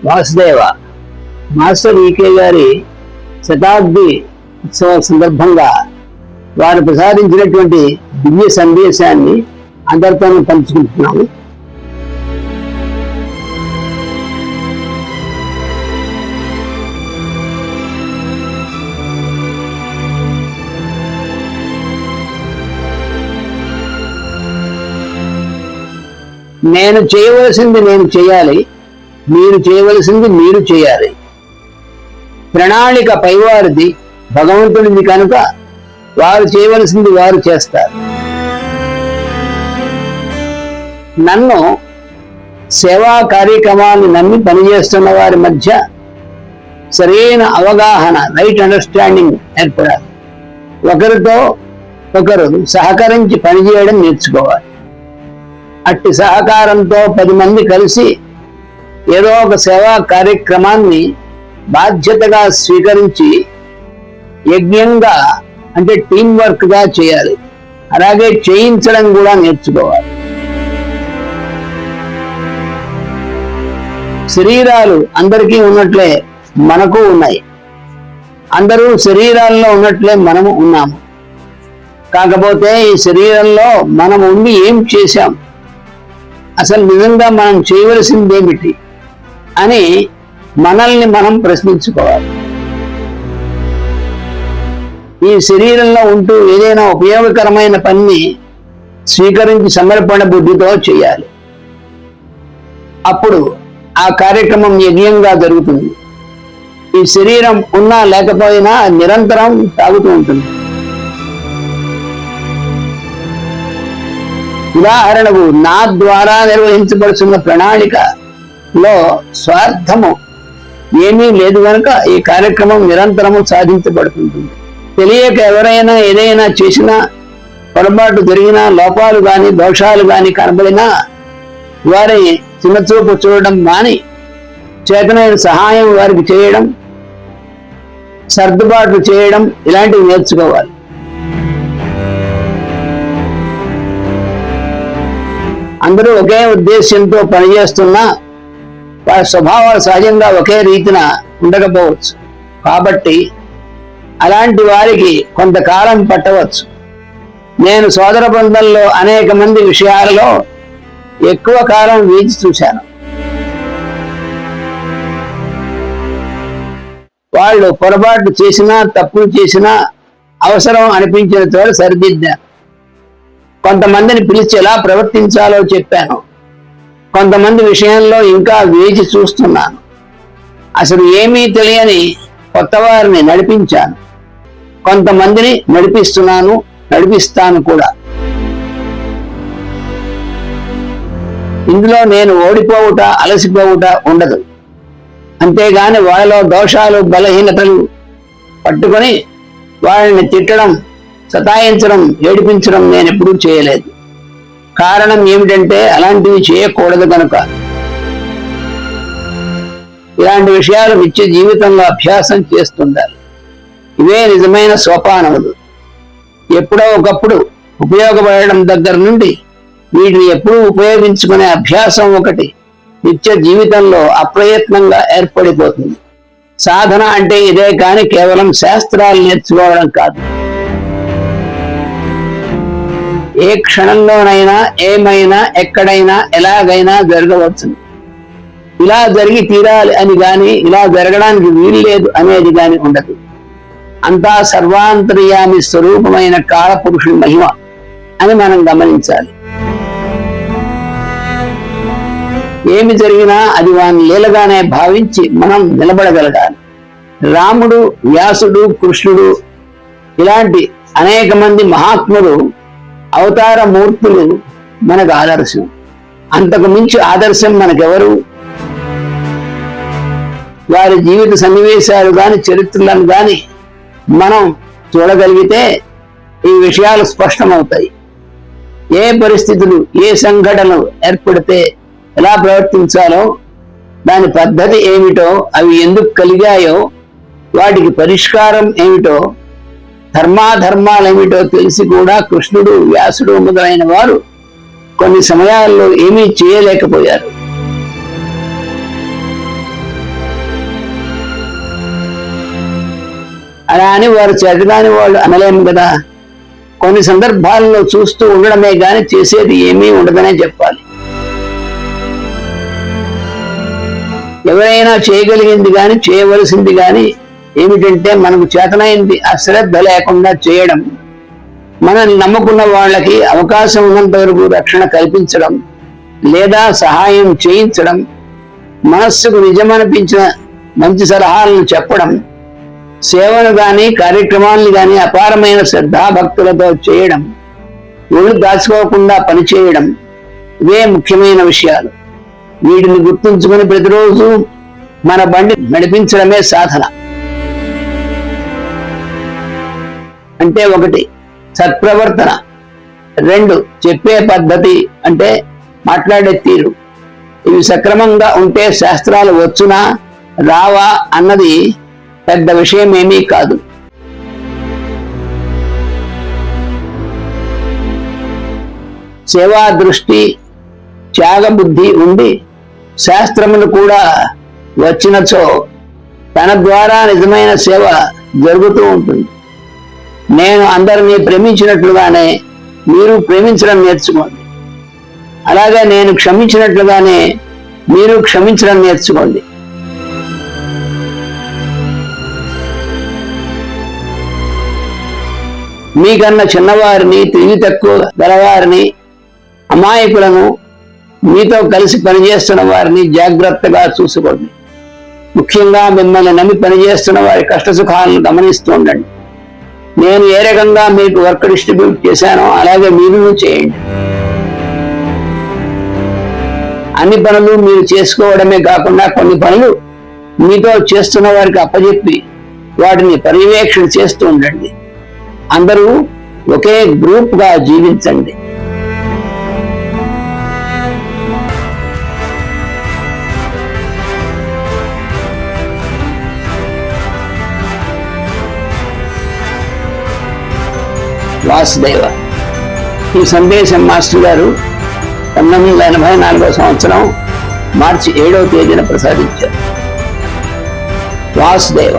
Vasudeva master ఈకే గారి శతాబ్ది ఉత్సవ సందర్భంగా వారు ప్రసాదించినటువంటి దివ్య సందేశాన్ని అందరితోనూ పంచుకుంటున్నాము. నేను చేయవలసింది నేను చేయాలి, మీరు చేయవలసింది మీరు చేయాలి. ప్రణాళిక పైవారిది, భగవంతుడిది కనుక వారు చేయవలసింది వారు చేస్తారు. నన్ను సేవా కార్యక్రమాన్ని నమ్మి పనిచేస్తున్న వారి మధ్య సరైన అవగాహన, రైట్ అండర్స్టాండింగ్ ఏర్పడాలి. ఒకరితో ఒకరు సహకరించి పనిచేయడం నేర్చుకోవాలి. అట్టి సహకారంతో 10 మంది కలిసి ఏదో ఒక సేవా కార్యక్రమాన్ని బాధ్యతగా స్వీకరించి యజ్ఞంగా అంటే టీం వర్క్ గా చేయాలి. అలాగే చేయించడం కూడా నేర్చుకోవాలి. శరీరాలు అందరికీ ఉన్నట్లే మనకు ఉన్నాయి. అందరూ శరీరాల్లో ఉన్నట్లే మనము ఉన్నాము. కాకపోతే ఈ శరీరంలో మనం ఉండి ఏం చేశాం, అసలు నిజంగా మనం చేయవలసిందేమిటి అని మనల్ని మనం ప్రశ్నించుకోవాలి. ఈ శరీరంలో ఉంటూ ఏదైనా ఉపయోగకరమైన పనిని స్వీకరించి సమర్పణ బుద్ధితో చేయాలి. అప్పుడు ఆ కార్యక్రమం యజ్ఞంగా జరుగుతుంది. ఈ శరీరం ఉన్నా లేకపోయినా నిరంతరం సాగుతూ ఉంటుంది. ఉదాహరణకు నా ద్వారా నిర్వహించబడుతున్న ప్రణాళికలో స్వార్థము ఏమీ లేదు కనుక ఈ కార్యక్రమం నిరంతరము సాధించబడుతుంటుంది. తెలియక ఎవరైనా ఏదైనా చేసినా, పొరపాటు జరిగినా, లోపాలు కానీ దోషాలు కానీ కనబడినా వారి చిన్నచూపు చూడడం మాని చేతనైన సహాయం వారికి చేయడం, సర్దుబాట్లు చేయడం ఇలాంటివి నేర్చుకోవాలి. అందరూ ఒకే ఉద్దేశ్యంతో పనిచేస్తున్నా వారి స్వభావాలు సహజంగా ఒకే రీతిన ఉండకపోవచ్చు. కాబట్టి అలాంటి వారికి కొంతకాలం పట్టవచ్చు. నేను సోదర బృందంలో అనేక మంది విషయాలలో ఎక్కువ కాలం వేచి చూశాను. వాళ్ళు పొరపాటు చేసినా, తప్పులు చేసినా అవసరం అనిపించిన చోట సరిదిద్దాను. కొంతమందిని పిలిచి ఎలా ప్రవర్తించాలో చెప్పాను. కొంతమంది విషయంలో ఇంకా వేచి చూస్తున్నాను. అసలు ఏమీ తెలియని కొత్త వారిని నడిపించాను. కొంతమందిని నడిపిస్తున్నాను, నడిపిస్తాను కూడా. ఇందులో నేను ఓడిపోవుట, అలసిపోవుట ఉండదు. అంతేగాని వాళ్ళలో దోషాలు, బలహీనతలు పట్టుకొని వాళ్ళని తిట్టడం, సతాయించడం, ఏడిపించడం నేను ఎప్పుడూ చేయలేదు. కారణం ఏమిటంటే అలాంటివి చేయకూడదు కనుక. ఇలాంటి విషయాలు నిత్య జీవితంలో అభ్యాసం చేస్తుండాలి. ఇవే నిజమైన సోపానములు. ఎప్పుడో ఒకప్పుడు ఉపయోగపడడం దగ్గర నుండి వీటిని ఎప్పుడూ ఉపయోగించుకునే అభ్యాసం ఒకటి నిత్య జీవితంలో అప్రయత్నంగా ఏర్పడిపోతుంది. సాధన అంటే ఇదే కానీ కేవలం శాస్త్రాలు నేర్చుకోవడం కాదు. ఏ క్షణంలోనైనా, ఏమైనా, ఎక్కడైనా, ఎలాగైనా జరగవచ్చు. ఇలా జరిగి తీరాలి అని గాని, ఇలా జరగడానికి వీలు లేదు అనేది గాని ఉండదు. అంతా సర్వాంతర్యామి స్వరూపమైన కాలపురుషుని మహిమ అని మనం గమనించాలి. ఏమి జరిగినా అది వాని లీలగానే భావించి మనం నిలబడగలగాలి. రాముడు, వ్యాసుడు, కృష్ణుడు ఇలాంటి అనేక మంది మహాత్ములు, అవతార మూర్తులు మనకు ఆదర్శం. అంతకు మించి ఆదర్శం మనకెవరు? వారి జీవిత సన్నివేశాలు గాని, చరిత్రలను గాని మనం చూడగలిగితే ఈ విషయాలు స్పష్టమవుతాయి. ఏ పరిస్థితులు, ఏ సంఘటనలు ఏర్పడితే ఎలా ప్రవర్తించాలో, దాని పద్ధతి ఏమిటో, అవి ఎందుకు కలిగాయో, వాటికి పరిష్కారం ఏమిటో ధర్మాధర్మాలేమిటో తెలిసి కూడా కృష్ణుడు, వ్యాసుడు మొదలైన వారు కొన్ని సమయాల్లో ఏమీ చేయలేకపోయారు. అలా అని వారు చేతగాని వాళ్ళు అనలేము కదా. కొన్ని సందర్భాల్లో చూస్తూ ఉండడమే గాని చేసేది ఏమీ ఉండదనే చెప్పాలి. ఎవరైనా చేయగలిగింది గాని చేయవలసింది గాని ఏమిటంటే మనకు చేతనైంది అశ్రద్ధ లేకుండా చేయడం, మనల్ని నమ్ముకున్న వాళ్ళకి అవకాశం ఉన్నంత వరకు రక్షణ కల్పించడం లేదా సహాయం చేయించడం, మనస్సుకు నిజమనిపించిన మంచి సలహాలను చెప్పడం, సేవను గాని కార్యక్రమాలను గాని అపారమైన శ్రద్ధాభక్తులతో చేయడం, ఒళ్ళు దాచుకోకుండా పనిచేయడం, ఇవే ముఖ్యమైన విషయాలు. వీటిని గుర్తుంచుకుని ప్రతిరోజు మన బండి నడిపించడమే సాధన. అంటే 1 సత్ప్రవర్తన, 2 చెప్పే పద్ధతి అంటే మాట్లాడే తీరు. ఇవి సక్రమంగా ఉంటే శాస్త్రాలు వచ్చునా రావా అన్నది పెద్ద విషయం ఏమీ కాదు. సేవా దృష్టి, త్యాగబుద్ధి ఉండి శాస్త్రములు కూడా వచ్చినచో తన ద్వారా నిజమైన సేవ జరుగుతూ ఉంటుంది. నేను అందరినీ ప్రేమించినట్లుగానే మీరు ప్రేమించడం నేర్చుకోండి. అలాగే నేను క్షమించినట్లుగానే మీరు క్షమించడం నేర్చుకోండి. మీకన్నా చిన్నవారిని, తెలివి తక్కువ గలవారిని, అమాయకులను, మీతో కలిసి పనిచేస్తున్న వారిని జాగ్రత్తగా చూసుకోండి. ముఖ్యంగా మిమ్మల్ని నమ్మి పనిచేస్తున్న వారి కష్టసుఖాలను గమనిస్తూ ఉండండి. నేను ఏ రకంగా మీకు వర్క్ డిస్ట్రిబ్యూట్ చేశానో అలాగే మీరు చేయండి. అన్ని పనులు మీరు చేసుకోవడమే కాకుండా కొన్ని పనులు మీతో చేస్తున్న వారికి అప్పచెప్పి వాటిని పర్యవేక్షణ చేస్తూ ఉండండి. అందరూ ఒకే గ్రూప్ గా జీవించండి. వాసుదేవ. ఈ సందేశం మాస్టర్ గారు 1984 సంవత్సరం మార్చి 7వ తేదీన ప్రసాదించారు. వాసుదేవ.